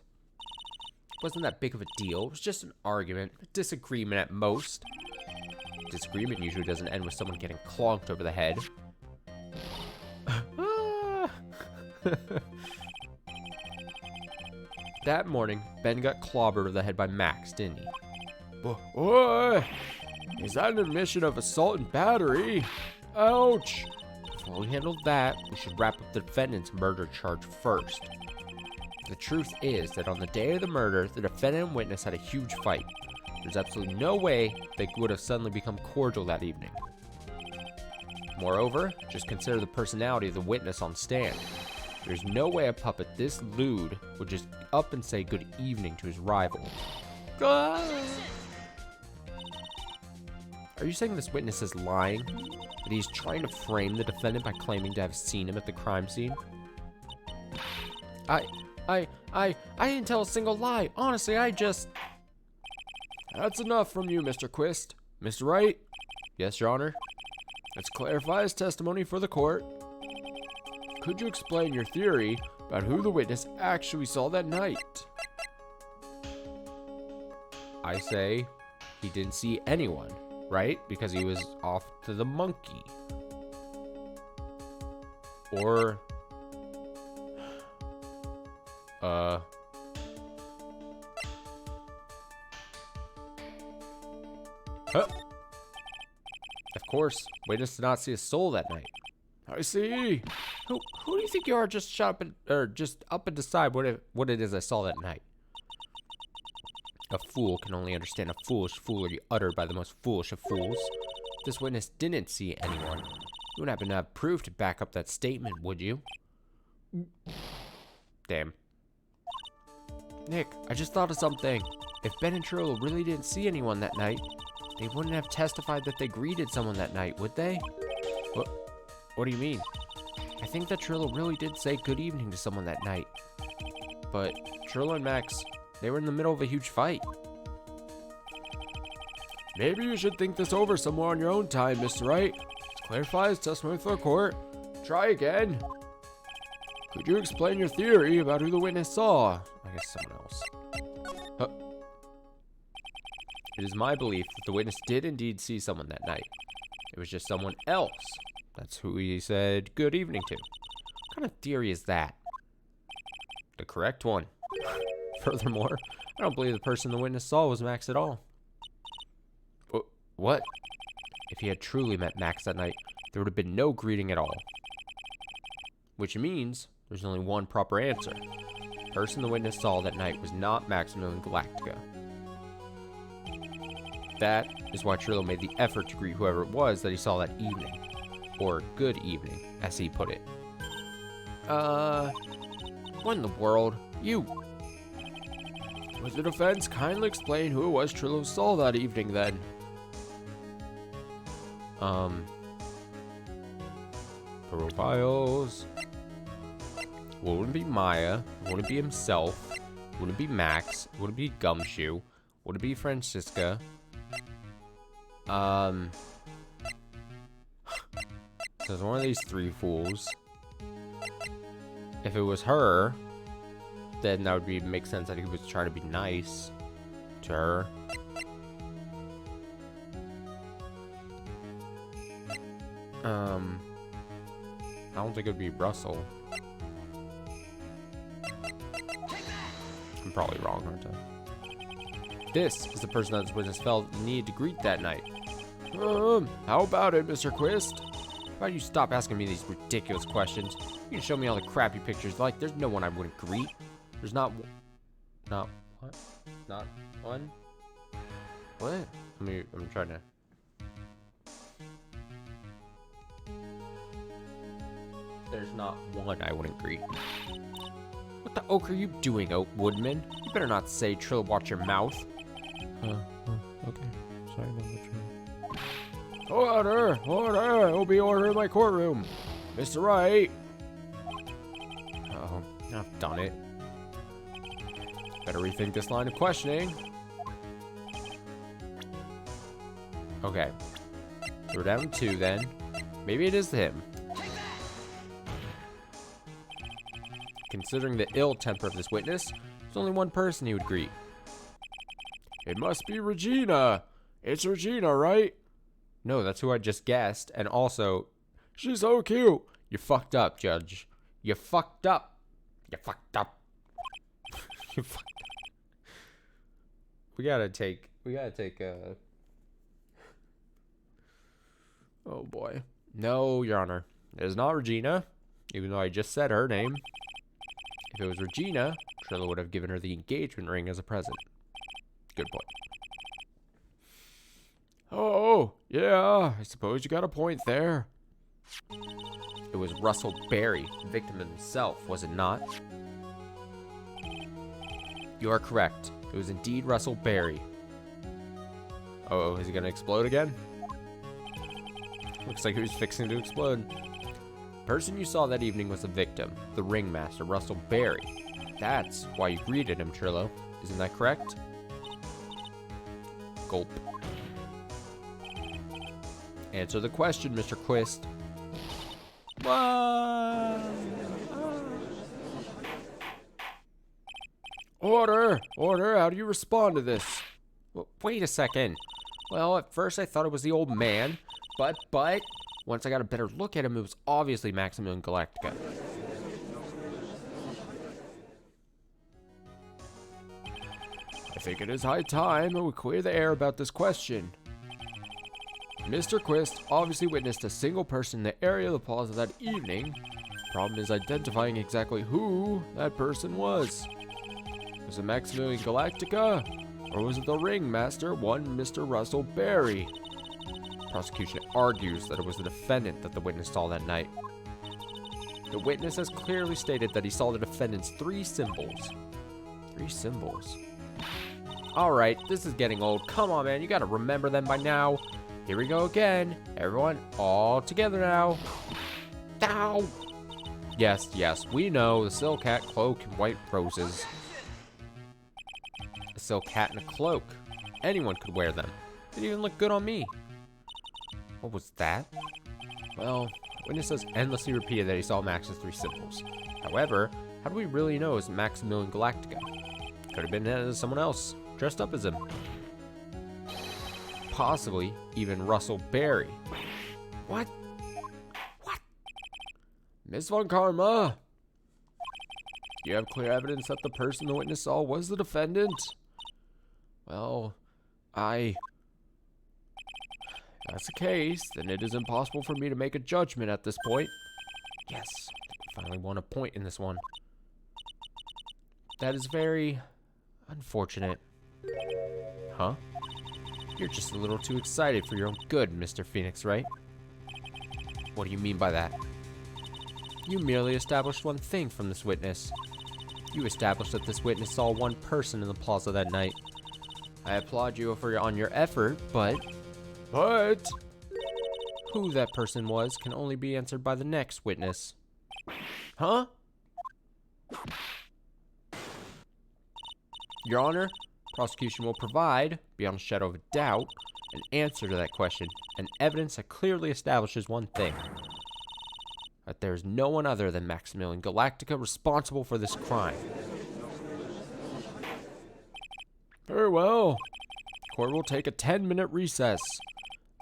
Wasn't that big of a deal. It was just an argument, a disagreement at most. Disagreement usually doesn't end with someone getting clonked over the head. That morning, Ben got clobbered over the head by Max, didn't he? Boy, is that an admission of assault and battery? Ouch! Before we handle that, we should wrap up the defendant's murder charge first. The truth is that on the day of the murder, the defendant and witness had a huge fight. There's absolutely no way they would have suddenly become cordial that evening. Moreover, just consider the personality of the witness on stand. There's no way a puppet this lewd would just up and say good evening to his rival. Ah! Are you saying this witness is lying? That he's trying to frame the defendant by claiming to have seen him at the crime scene? I didn't tell a single lie. Honestly, I just... That's enough from you, Mr. Quist. Mr. Wright? Yes, Your Honor? Let's clarify his testimony for the court. Could you explain your theory about who the witness actually saw that night? I say he didn't see anyone, right? Because he was off to the monkey. Or... Huh. Of course, witness did not see a soul that night. I see. Who do you think you are? Just shut up and, or just up and decide what it is I saw that night. A fool can only understand a foolish foolery uttered by the most foolish of fools. This witness didn't see anyone. You wouldn't happen to have proof to back up that statement, would you? Damn. Nick, I just thought of something. If Ben and Trillo really didn't see anyone that night, they wouldn't have testified that they greeted someone that night, would they? What do you mean? I think that Trillo really did say good evening to someone that night. But Trillo and Max, they were in the middle of a huge fight. Maybe you should think this over some more on your own time, Mr. Wright. To clarify his testimony for the court, try again. Could you explain your theory about who the witness saw? I guess someone else. It is my belief that the witness did indeed see someone that night. It was just someone else. That's who he said good evening to. What kind of theory is that? The correct one. Furthermore, I don't believe the person the witness saw was Max at all. What? If he had truly met Max that night, there would have been no greeting at all. Which means there's only one proper answer. The person the witness saw that night was not Maximilian Galactica. That is why Trillo made the effort to greet whoever it was that he saw that evening. Or good evening, as he put it. What in the world? You! Would the defense kindly explain who it was Trillo saw that evening then? Profiles. Well, it wouldn't be Maya. It wouldn't be himself. It wouldn't be Max. It wouldn't be Gumshoe. Wouldn't be Francisca. So it's one of these three fools. If it was her, then that would make sense that he was trying to be nice to her. I don't think it would be Russell. I'm probably wrong, aren't I? This is the person that this witness felt the need to greet that night. How about it, Mr. Quist? Why don't you stop asking me these ridiculous questions? You can show me all the crappy pictures you like. There's no one I wouldn't greet. There's not what? Not one? What? I'm trying to. There's not one I wouldn't greet. What the oak are you doing, Oak Woodman? You better not say Trill, watch your mouth. Okay. Sorry about that, Trill. Order! It'll be order in my courtroom. Mr. Wright. Oh, I've done it. Better rethink this line of questioning. Okay. So we're down to 2 then. Maybe it is him. Considering the ill temper of this witness, there's only one person he would greet. It must be Regina. It's Regina, right? No, that's who I just guessed. And also, she's so cute. You fucked up, Judge. You fucked up. You fucked up. You fucked up. We gotta take Oh boy. No, Your Honor. It is not Regina, even though I just said her name. If it was Regina, Trillo would have given her the engagement ring as a present. Good point. Oh, yeah, I suppose you got a point there. It was Russell Berry, the victim himself, was it not? You are correct. It was indeed Russell Berry. Oh, is he gonna explode again? Looks like he was fixing to explode. The person you saw that evening was the victim, the ringmaster, Russell Berry. That's why you greeted him, Trillo. Isn't that correct? Gulp. Answer the question, Mr. Quist. Order! How do you respond to this? Well, wait a second. Well, at first I thought it was the old man, but once I got a better look at him, it was obviously Maximilian Galactica. I think it is high time that we clear the air about this question. Mr. Quist obviously witnessed a single person in the area of the plaza that evening. Problem is identifying exactly who that person was. Was it Maximilian Galactica? Or was it the ringmaster, one Mr. Russell Berry? Prosecution argues that it was the defendant that the witness saw that night. The witness has clearly stated that he saw the defendant's 3 symbols. 3 symbols. Alright, this is getting old. Come on, man, you gotta remember them by now. Here we go again. Everyone, all together now. Ow! Yes, we know. The silk hat, cloak, and white roses. A silk hat and a cloak. Anyone could wear them. They even look good on me. What was that? Well, witness has endlessly repeated that he saw Max's 3 symbols. However, how do we really know it's Maximilian Galactica? Could have been someone else, dressed up as him. Possibly even Russell Berry. What? Miss Von Karma, do you have clear evidence that the person the witness saw was the defendant? Well, if that's the case, then it is impossible for me to make a judgment at this point. Yes, we finally won a point in this one. That is very unfortunate. Huh? You're just a little too excited for your own good, Mr. Phoenix Wright. What do you mean by that? You merely established one thing from this witness. You established that this witness saw one person in the plaza that night. I applaud you on your effort, but who that person was can only be answered by the next witness. Huh? Your Honor, prosecution will provide, beyond a shadow of a doubt, an answer to that question, and evidence that clearly establishes one thing. That there is no one other than Maximilian Galactica responsible for this crime. Very well. Court will take a 10-minute recess.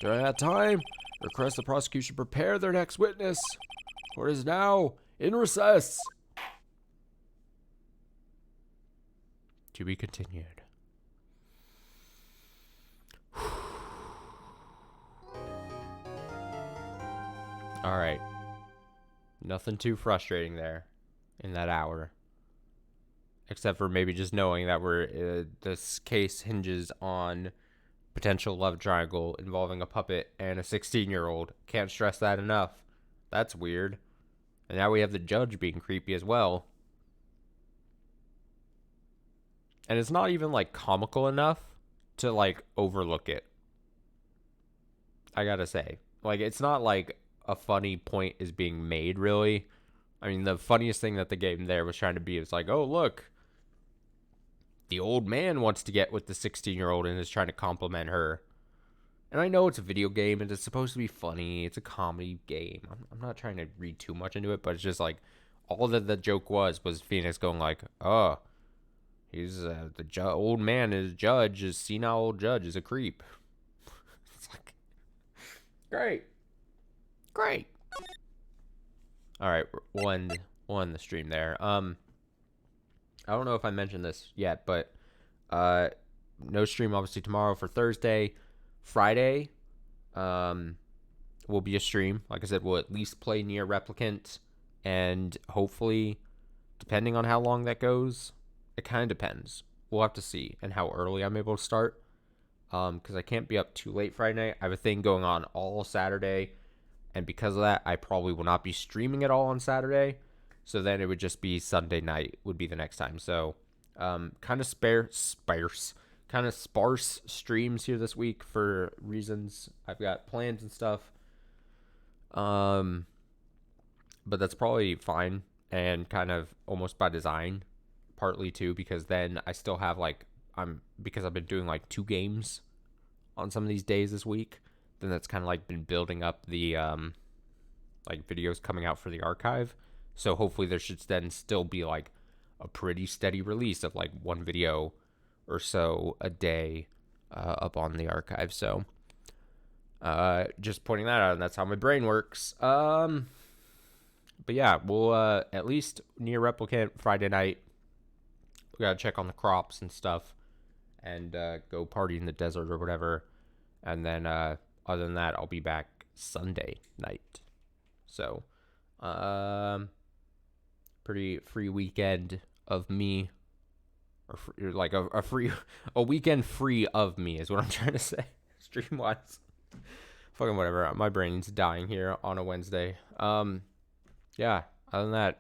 During that time, request the prosecution prepare their next witness. Court is now in recess. To be continued. All right. Nothing too frustrating there in that hour. Except for maybe just knowing that this case hinges on potential love triangle involving a puppet and a 16-year-old. Can't stress that enough. That's weird. And now we have the judge being creepy as well. And it's not even, like, comical enough to, like, overlook it. I gotta say. Like, it's not, like, a funny point is being made, really. I mean, the funniest thing that the game there was trying to be is like, oh, look. The old man wants to get with the 16-year-old and is trying to compliment her. And I know it's a video game and it's supposed to be funny. It's a comedy game. I'm not trying to read too much into it, but it's just like, all that the joke was Phoenix going like, oh, he's old man is judge, is senile old judge is a creep. It's like, great. All right, we'll end the stream there. I don't know if I mentioned this yet, but no stream obviously tomorrow for Thursday. Friday will be a stream. Like I said, we'll at least play Nier Replicant, and hopefully, depending on how long that goes, it kind of depends. We'll have to see, and how early I'm able to start. Because I can't be up too late Friday night. I have a thing going on all Saturday, and because of that, I probably will not be streaming at all on Saturday. So then it would just be Sunday night would be the next time. So kind of sparse streams here this week for reasons. I've got plans and stuff. But that's probably fine and kind of almost by design, partly too, because then I still have because I've been doing like 2 games on some of these days this week, then that's kind of like been building up the like videos coming out for the archive. So hopefully there should then still be like a pretty steady release of like 1 video or so a day up on the archive. So just pointing that out, and that's how my brain works. But yeah, we'll at least Nier Replicant Friday night. We gotta check on the crops and stuff, and go party in the desert or whatever. And then other than that, I'll be back Sunday night. So pretty free weekend of me, or like a weekend free of me is what I'm trying to say, stream wise. fucking whatever. My brain's dying here on a Wednesday. Yeah. Other than that,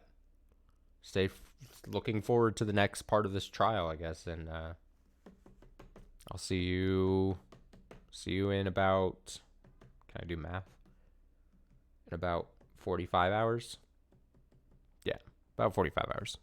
looking forward to the next part of this trial, I guess, and I'll see you in about. Can I do math? In about 45 hours. Yeah, about 45 hours.